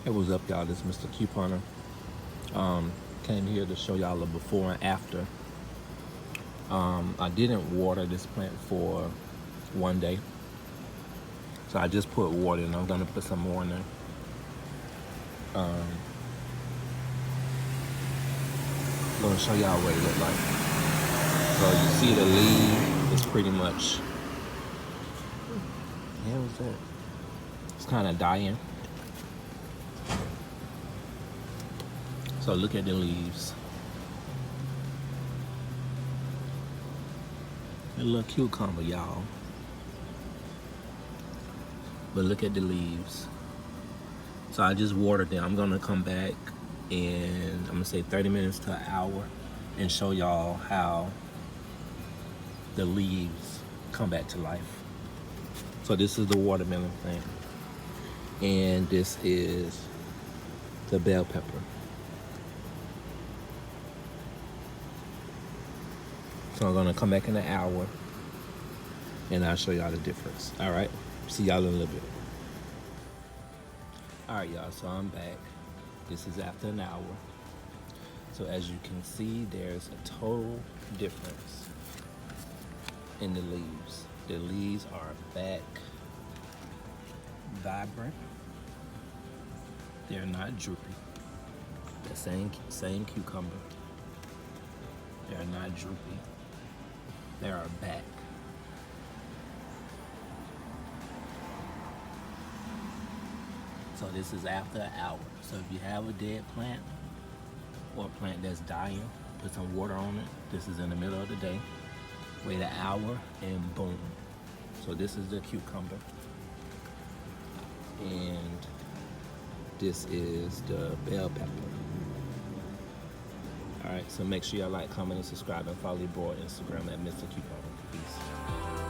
Hey, what's up, y'all? This is Mr. Couponer. Came here to show y'all a before and after. I didn't water this plant for one day, so I just put water in. I'm gonna put some more in there. I'm gonna show y'all what it look like. So you see the leaf is pretty much, yeah, what's that? It's kind of dying. So look at the leaves. A little cucumber, y'all. But look at the leaves. So I just watered them. I'm gonna come back in, I'm gonna say 30 minutes to an hour and show y'all how the leaves come back to life. So this is the watermelon plant. And this is the bell pepper. So I'm gonna come back in an hour and I'll show y'all the difference. All right, see y'all in a little bit. All right, y'all, so I'm back. This is after an hour. So as you can see, there's a total difference in the leaves. The leaves are back vibrant. They're not droopy. The same cucumber. They're not droopy. They are back. So this is after an hour. So if you have a dead plant or a plant that's dying, put some water on it. This is in the middle of the day. Wait an hour and boom. So this is the cucumber. And this is the bell pepper. All right, so make sure y'all like, comment, and subscribe, and follow your boy on Instagram at Mr. Couponer. Peace.